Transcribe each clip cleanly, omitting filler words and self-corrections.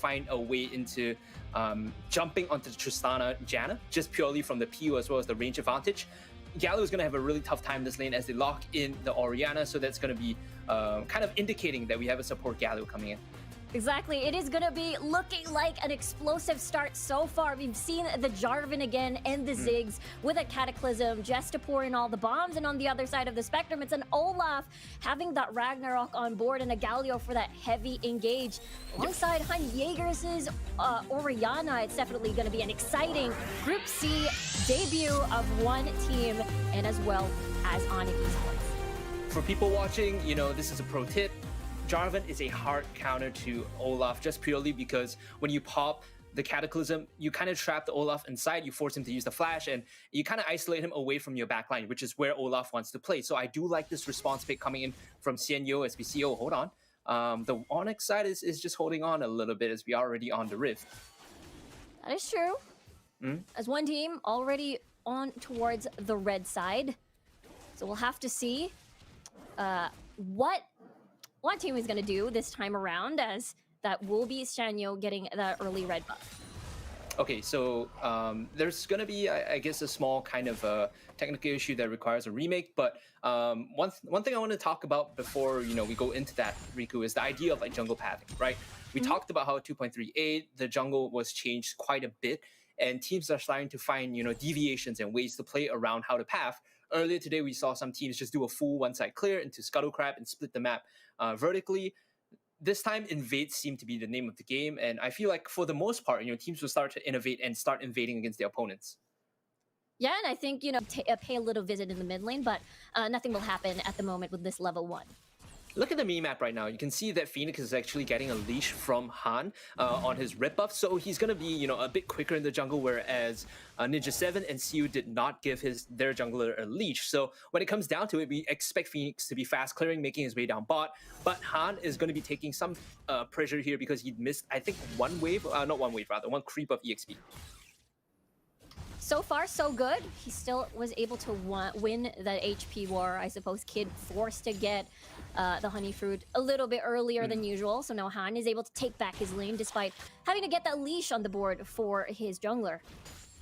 find a way into jumping onto the Tristana Janna, just purely from the PO as well as the range advantage. Galio is going to have a really tough time in this lane as they lock in the Orianna, so that's going to be kind of indicating that we have a support Galio coming in. Exactly. It is going to be looking like an explosive start so far. We've seen the Jarvan again and the Ziggs with a Cataclysm just to pour in all the bombs. And on the other side of the spectrum, it's an Olaf having that Ragnarok on board and a Galio for that heavy engage. Alongside Hun Jaeger's Orianna, it's definitely going to be an exciting Group C debut of one team and as well as ONIC Esports. For people watching, this is a pro tip. Jarvan is a hard counter to Olaf just purely because when you pop the Cataclysm, you kind of trap the Olaf inside, you force him to use the flash, and you kind of isolate him away from your backline, which is where Olaf wants to play. So I do like this response pick coming in from Xianyo as we see, oh, hold on. The ONIC side is just holding on a little bit as we are already on the Rift. That is true. As one team already on towards the red side. So we'll have to see what one team is going to do this time around, as that will be Xianyo getting that early red buff. Okay, so there's going to be, I guess, a small kind of technical issue that requires a remake. But one thing I want to talk about before we go into that, Riku, is the idea of like jungle pathing, right? We talked about how 2.38 the jungle was changed quite a bit, and teams are starting to find deviations and ways to play around how to path. Earlier today, we saw some teams just do a full one-side clear into Scuttlecrab and split the map vertically. This time, invade seemed to be the name of the game, and I feel like for the most part, teams will start to innovate and start invading against their opponents. Yeah, and I think, pay a little visit in the mid lane, but nothing will happen at the moment with this level 1. Look at the mini-map right now. You can see that Phoenix is actually getting a leash from Han on his red buff, so he's going to be, a bit quicker in the jungle, whereas Ninja 7 and Siu did not give their jungler a leash. So when it comes down to it, we expect Phoenix to be fast clearing, making his way down bot, but Han is going to be taking some pressure here because he missed, I think, one creep of EXP. So far, so good. He still was able to win that HP war. I suppose Kid forced to get the honey fruit a little bit earlier than usual. So now Han is able to take back his lane despite having to get that leash on the board for his jungler.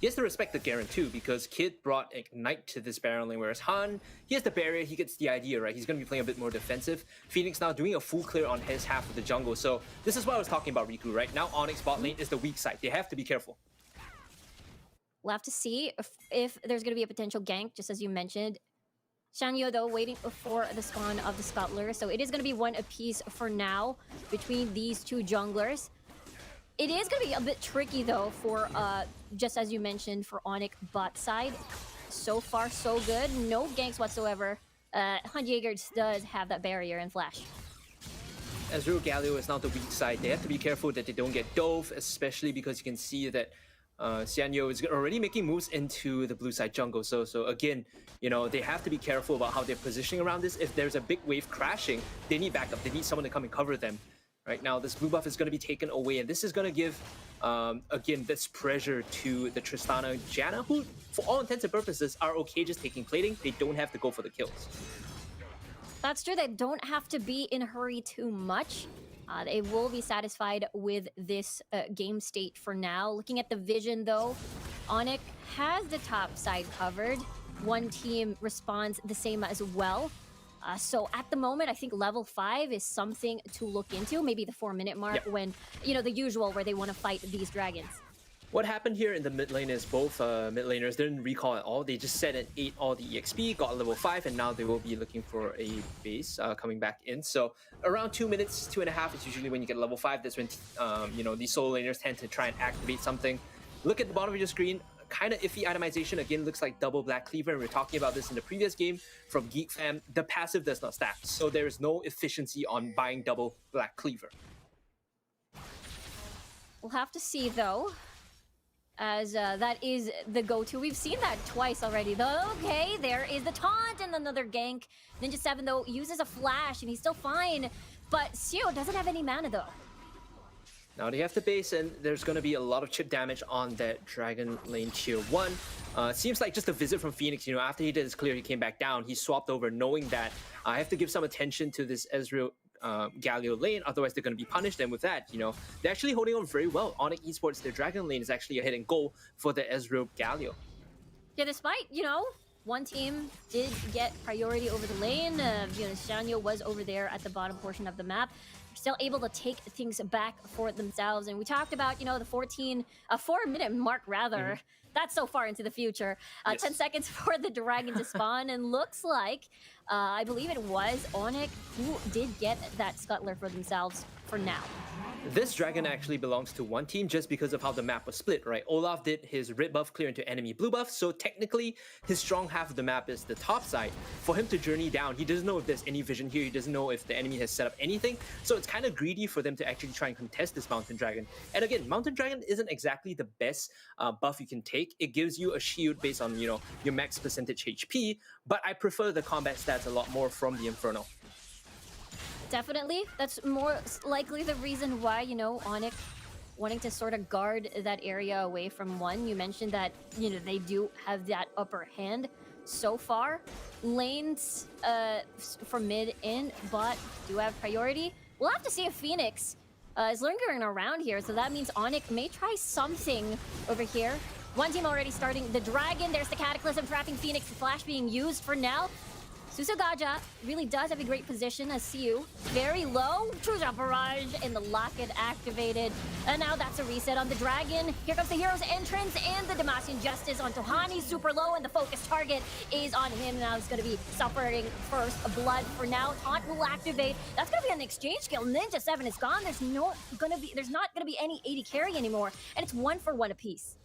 He has to respect the Garen too, because Kid brought Ignite to this Baron lane, whereas Han, he has the barrier, he gets the idea, right? He's going to be playing a bit more defensive. Phoenix now doing a full clear on his half of the jungle. So this is what I was talking about, Riku, right? Now ONIC bot lane is the weak side. They have to be careful. We'll have to see if there's going to be a potential gank, just as you mentioned. Xianyo, though, waiting for the spawn of the Scuttler. So it is going to be one apiece for now between these two junglers. It is going to be a bit tricky, though, for, just as you mentioned, for ONIC bot side. So far, so good. No ganks whatsoever. Hun Jaeger does have that barrier and flash. Ezreal Galio is now the weak side. They have to be careful that they don't get dove, especially because you can see that Xianyo is already making moves into the blue side jungle. So again, they have to be careful about how they're positioning around this. If there's a big wave crashing, they need backup. They need someone to come and cover them. Right now, this blue buff is going to be taken away, and this is going to give, again, this pressure to the Tristana Janna, who, for all intents and purposes, are okay just taking plating. They don't have to go for the kills. That's true. They don't have to be in a hurry too much. They will be satisfied with this game state for now. Looking at the vision, though, ONIC has the top side covered. One team responds the same as well. So at the moment, I think level 5 is something to look into. Maybe the 4-minute mark when, the usual where they want to fight these dragons. What happened here in the mid lane is both mid laners didn't recall at all. They just set and ate all the EXP, got level 5, and now they will be looking for a base coming back in. So around 2 minutes, 2.5 is usually when you get level 5. That's when, these solo laners tend to try and activate something. Look at the bottom of your screen. Kind of iffy itemization. Again, looks like double Black Cleaver. And we were talking about this in the previous game from Geek Fam. The passive does not stack. So there is no efficiency on buying double Black Cleaver. We'll have to see, though, as that is the go-to. We've seen that twice already, though. Okay, there is the taunt and another gank. Ninja 7, though, uses a flash, and he's still fine. But Siu doesn't have any mana, though. Now they have the base, and there's going to be a lot of chip damage on that Dragon Lane Tier 1. Seems like just a visit from Phoenix. After he did his clear, he came back down. He swapped over, knowing that I have to give some attention to this Ezreal Galio lane, otherwise they're going to be punished. And with that, they're actually holding on very well. ONIC Esports, their Dragon lane is actually a hit and goal for the Ezreal Galio. Yeah, despite, one team did get priority over the lane. Shanyo was over there at the bottom portion of the map. Still able to take things back for themselves. And we talked about, the 4-minute mark, rather. That's so far into the future. Yes. 10 seconds for the dragon to spawn. And looks like, I believe it was ONIC who did get that scuttler for themselves for now. This dragon actually belongs to one team just because of how the map was split, right? Olaf did his red buff clear into enemy blue buff, so technically his strong half of the map is the top side. For him to journey down, he doesn't know if there's any vision here, he doesn't know if the enemy has set up anything, so it's kind of greedy for them to actually try and contest this Mountain Dragon. And again, Mountain Dragon isn't exactly the best buff you can take. It gives you a shield based on, your max percentage HP, but I prefer the combat stats a lot more from the Inferno. Definitely. That's more likely the reason why, ONIC wanting to sort of guard that area away from one. You mentioned that, they do have that upper hand so far. Lanes from mid in bot do have priority. We'll have to see if Phoenix is lingering around here, so that means ONIC may try something over here. One team already starting the Dragon. There's the Cataclysm trapping Phoenix. The flash being used for now. Susagaja really does have a great position as Siu. Very low. Truja Barrage and the Locket activated. And now that's a reset on the Dragon. Here comes the hero's entrance and the Demacian Justice onto Hani. Super low, and the focus target is on him. Now he's going to be suffering first blood for now. Taunt will activate. That's going to be an exchange kill. Ninja 7 is gone. There's not going to be any 80 carry anymore. And it's 1-for-1 apiece.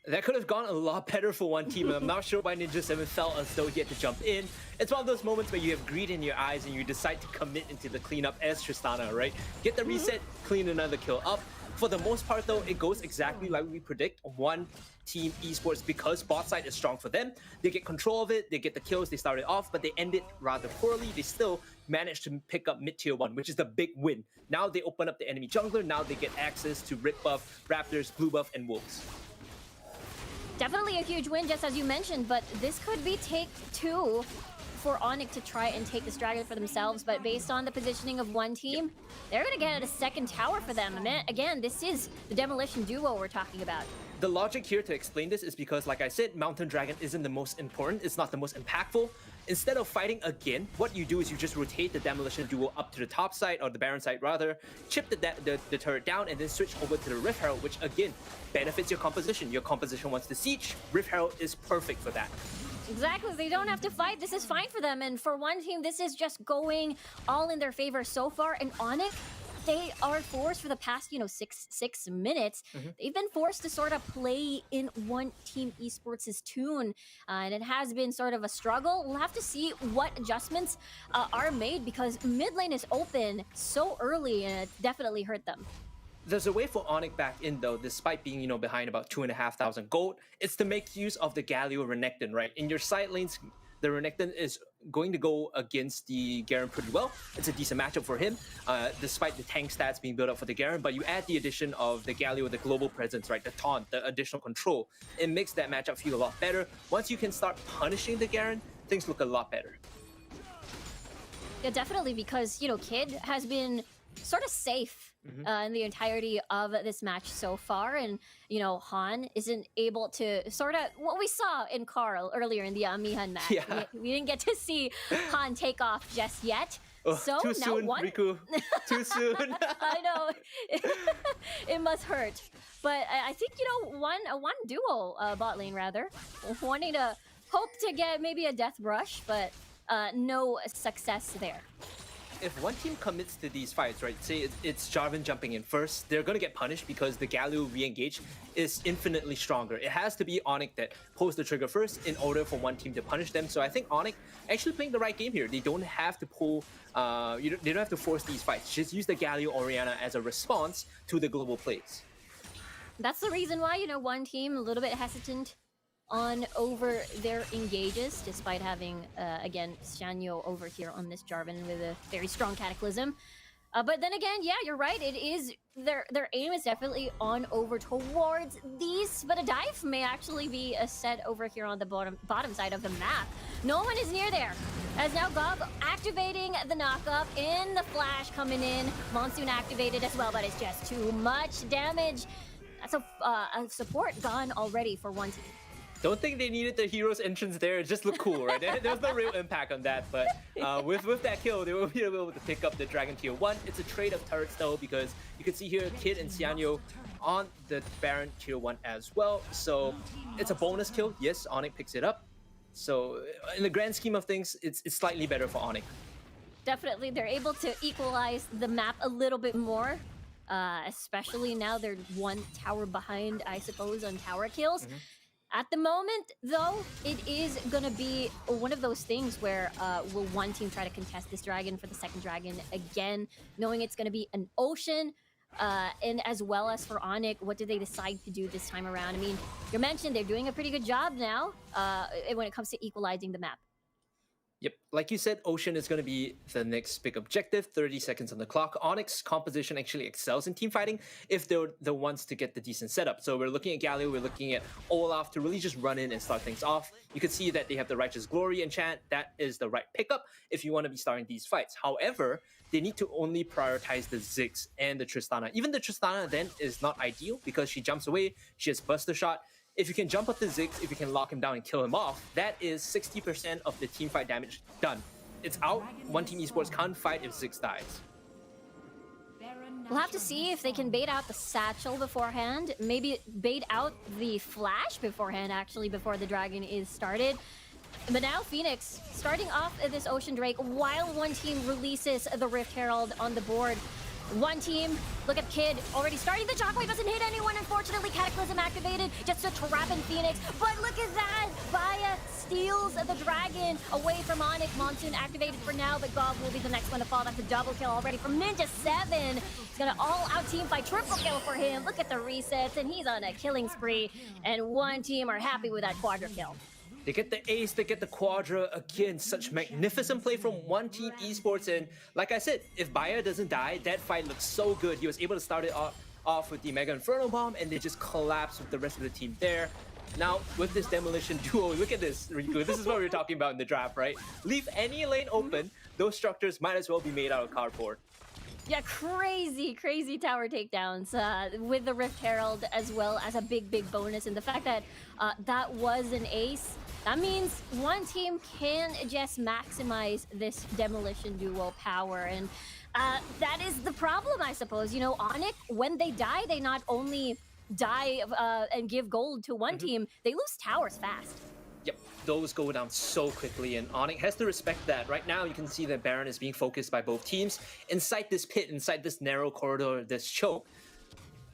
That could have gone a lot better for one team, and I'm not sure why Ninja 7 felt as though he had to jump in. It's one of those moments where you have greed in your eyes and you decide to commit into the cleanup as Tristana, right? Get the reset, clean another kill up. For the most part though, it goes exactly like we predict. One team Esports, because bot side is strong for them, they get control of it, they get the kills, they started off, but they end it rather poorly. They still managed to pick up mid-tier 1, which is the big win. Now they open up the enemy jungler, now they get access to red buff, raptors, blue buff, and wolves. Definitely a huge win, just as you mentioned, but this could be take 2 for ONIC to try and take this dragon for themselves. But based on the positioning of one team, they're going to get a second tower for them. And again, this is the demolition duo we're talking about. The logic here to explain this is because, like I said, Mountain Dragon isn't the most important, it's not the most impactful. Instead of fighting again, what you do is you just rotate the Demolition Duo up to the top side, or the Baron side rather, chip the turret down, and then switch over to the Rift Herald, which again, benefits your composition. Your composition wants to siege, Rift Herald is perfect for that. Exactly, they don't have to fight, this is fine for them, and for one team, this is just going all in their favor so far, and ONIC, they are forced for the past, 6 minutes. They've been forced to sort of play in one team Esports' tune, and it has been sort of a struggle. We'll have to see what adjustments are made, because mid lane is open so early, and it definitely hurt them. There's a way for ONIC back in though, despite being, behind about 2,500 gold. It's to make use of the Galio Renekton, right? In your side lanes, the Renekton is going to go against the Garen pretty well. It's a decent matchup for him, despite the tank stats being built up for the Garen, but you add the addition of the Galio, the global presence, right? The taunt, the additional control. It makes that matchup feel a lot better. Once you can start punishing the Garen, things look a lot better. Yeah, definitely, because, Kid has been sort of safe in the entirety of this match so far, and Han isn't able to sort of what we saw in Carl earlier in the Mihan match. Yeah. We didn't get to see Han take off just yet. So too now soon, Riku. Too soon. I know it must hurt, but I think one duo bot lane rather wanting to hope to get maybe a death brush, but no success there. If one team commits to these fights, right, say it's Jarvan jumping in first, they're going to get punished because the Galio re-engage is infinitely stronger. It has to be ONIC that pulls the trigger first in order for one team to punish them. So I think ONIC actually playing the right game here. They don't have to pull, they don't have to force these fights. Just use the Galio Orianna as a response to the global plays. That's the reason why, one team a little bit hesitant on over their engages, despite having, again, Shanyo over here on this Jarvan with a very strong Cataclysm. But then again, yeah, you're right. It is their aim is definitely on over towards these, but a dive may actually be set over here on the bottom side of the map. No one is near there, as now Gob activating the knockup in the flash coming in. Monsoon activated as well, but it's just too much damage. That's a support gone already for one team. Don't think they needed the hero's entrance there. It just looked cool, right? There's no real impact on that, but with that kill, they will be able to pick up the Dragon Tier 1. It's a trade of turrets though, because you can see here Kid and Xianyo on the Baron Tier 1 as well. So it's a bonus kill. Yes, ONIC picks it up. So in the grand scheme of things, it's slightly better for ONIC. Definitely, they're able to equalize the map a little bit more. Especially now they're one tower behind, I suppose, on tower kills. At the moment, though, it is going to be one of those things where will one team try to contest this dragon for the second dragon again, knowing it's going to be an ocean, and as well as for ONIC, what do they decide to do this time around? I mean, you mentioned they're doing a pretty good job now when it comes to equalizing the map. Yep, like you said, Ocean is going to be the next big objective. 30 seconds on the clock. ONIC's composition actually excels in team fighting if they're the ones to get the decent setup. So we're looking at Galio, we're looking at Olaf to really just run in and start things off. You can see that they have the Righteous Glory enchant. That is the right pickup if you want to be starting these fights. However, they need to only prioritize the Ziggs and the Tristana. Even the Tristana then is not ideal because she jumps away, she has Buster Shot. If you can jump up the Ziggs, if you can lock him down and kill him off, that is 60% of the team fight damage done. It's out. One Team Esports can't fight if Ziggs dies. We'll have to see if they can bait out the satchel beforehand. Maybe bait out the flash beforehand, actually, before the dragon is started. But now Phoenix starting off this Ocean Drake while one team releases the Rift Herald on the board. One team, look at Kid, already starting the shockwave, doesn't hit anyone, unfortunately. Cataclysm activated, just to trap in Phoenix. But look at that, Baya steals the dragon away from ONIC. Monsoon activated for now, but Gov will be the next one to fall. That's a double kill already from Ninja7. He's gonna all-out team fight, triple kill for him. Look at the resets, and he's on a killing spree. And one team are happy with that quadra kill. They get the ace, they get the quadra. Again, such magnificent play from One Team Esports. And like I said, if Baya doesn't die, that fight looks so good. He was able to start it off with the Mega Inferno Bomb, and they just collapsed with the rest of the team there. Now, with this Demolition Duo, look at this, Riku. This is what we were talking about in the draft, right? Leave any lane open, those structures might as well be made out of cardboard. Yeah, crazy tower takedowns with the Rift Herald, as well as a big bonus. And the fact that that was an ace, that means one team can just maximize this Demolition Duo power. And that is the problem, I suppose. You know, ONIC, when they die, they not only die and give gold to one team, they lose towers fast. Yep, those go down so quickly, and ONIC has to respect that. Right now, you can see that Baron is being focused by both teams. Inside this pit, inside this narrow corridor, this choke,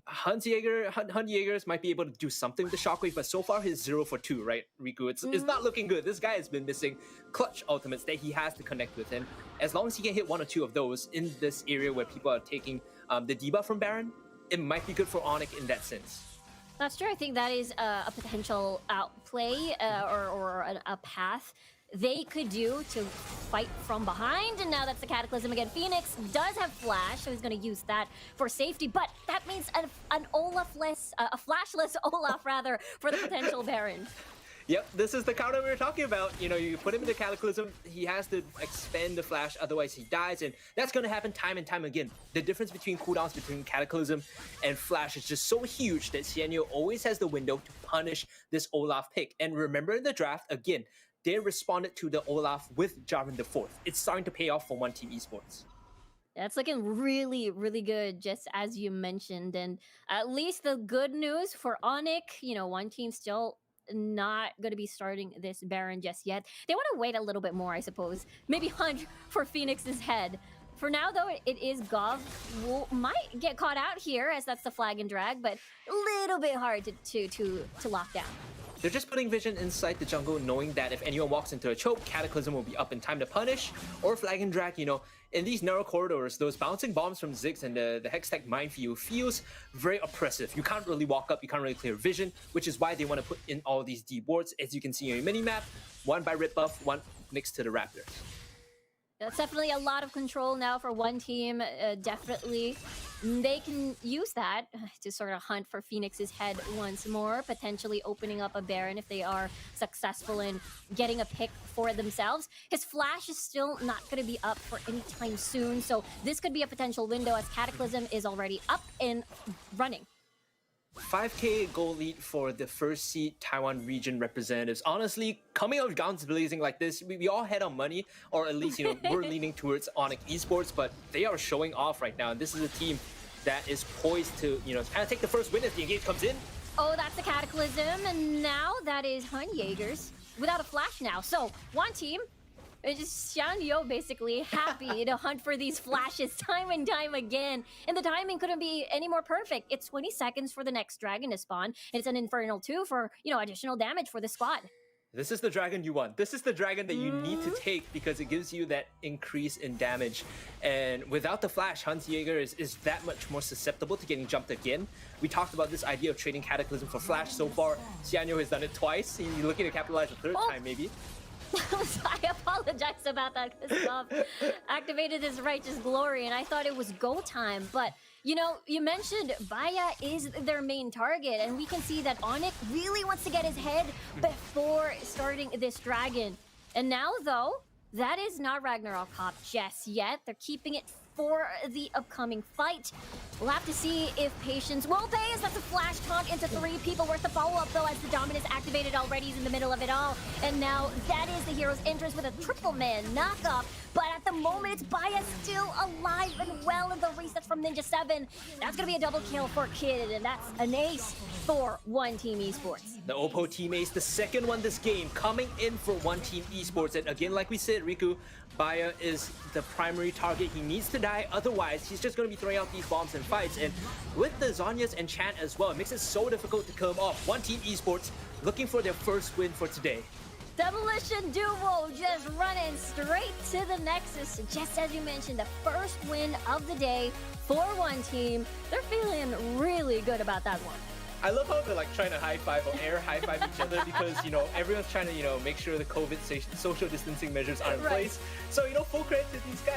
Hunt Jaegers might be able to do something with the Shockwave, but so far he's 0 for 2, right, Riku? It's not looking good. This guy has been missing clutch ultimates that he has to connect with, and as long as he can hit 1 or 2 of those in this area where people are taking the debuff from Baron, it might be good for ONIC in that sense. That's true. I think that is a potential outplay or a path they could do to fight from behind. And now that's the Cataclysm again. Phoenix does have Flash, so he's going to use that for safety. But that means an Olaf-less, a flashless Olaf, rather, for the potential Baron. Yep, this is the counter we were talking about. You know, you put him in the Cataclysm, he has to expend the Flash, otherwise he dies, and that's going to happen time and time again. The difference between cooldowns between Cataclysm and Flash is just so huge that Xianyo always has the window to punish this Olaf pick. And remember in the draft, again, they responded to the Olaf with Jarvan the 4th. It's starting to pay off for One Team Esports. That's looking really good, just as you mentioned. And at least the good news for ONIC, you know, one team still not going to be starting this Baron just yet. They want to wait a little bit more, I suppose. Maybe hunt for Phoenix's head. For now, though, it is Gov who might get caught out here, as that's the flag and drag, but a little bit hard to lock down. They're just putting vision inside the jungle, knowing that if anyone walks into a choke, Cataclysm will be up in time to punish, or flag and drag. You know, in these narrow corridors, those bouncing bombs from Ziggs and the Hextech Minefield feels very oppressive. You can't really walk up, you can't really clear vision, which is why they want to put in all these deep wards, as you can see on your mini-map, one by Rip Buff, one next to the Raptors. That's definitely a lot of control now for one team, definitely they can use that to sort of hunt for Phoenix's head once more, potentially opening up a Baron if they are successful in getting a pick for themselves. His flash is still not going to be up for any time soon, so this could be a potential window as Cataclysm is already up and running. 5K goal lead for the first seed Taiwan region representatives. Honestly, coming out guns blazing like this, we all had our money, or at least, we're leaning towards ONIC Esports, but they are showing off right now. And this is a team that is poised to, kind of take the first win as the engage comes in. Oh, that's the Cataclysm, and now that is Hun Jaegers without a flash now. So, one team, it's just Xianyo basically happy to hunt for these flashes time and time again. And the timing couldn't be any more perfect. It's 20 seconds for the next dragon to spawn. And it's an Infernal 2 for, additional damage for the squad. This is the dragon you want. This is the dragon that you need to take because it gives you that increase in damage. And without the flash, Hans Jaeger is that much more susceptible to getting jumped again. We talked about this idea of trading Cataclysm for flash so far. Xianyo has done it twice. He's looking to capitalize a third time, maybe. I apologize about that, Christoph. Activated his righteous glory, and I thought it was go time. But, you mentioned Baya is their main target, and we can see that ONIC really wants to get his head before starting this dragon. And now, though, that is not Ragnarok Hop just yet. They're keeping it for the upcoming fight. We'll have to see if patience will pay as that's a flash taunt into 3 people worth the follow-up though as the dominance activated already. He's in the middle of it all. And now that is the hero's entrance with a triple man knockoff. But at the moment, it's Baya still alive and well in the reset from Ninja 7. That's going to be a double kill for Kid, and that's an ace for One Team Esports. The Oppo team ace, the second one this game, coming in for One Team Esports. And again, like we said, Riku, Baya is the primary target. He needs to die, otherwise he's just going to be throwing out these bombs in fights. And with the Zhonya's enchant as well, it makes it so difficult to come off. One Team Esports looking for their first win for today. Demolition Duo just running straight to the Nexus. Just as you mentioned, the first win of the day for One Team. They're feeling really good about that one. I love how they're like trying to high five or air high five each other because, everyone's trying to, make sure the COVID social distancing measures are in place. So, full credit to these guys.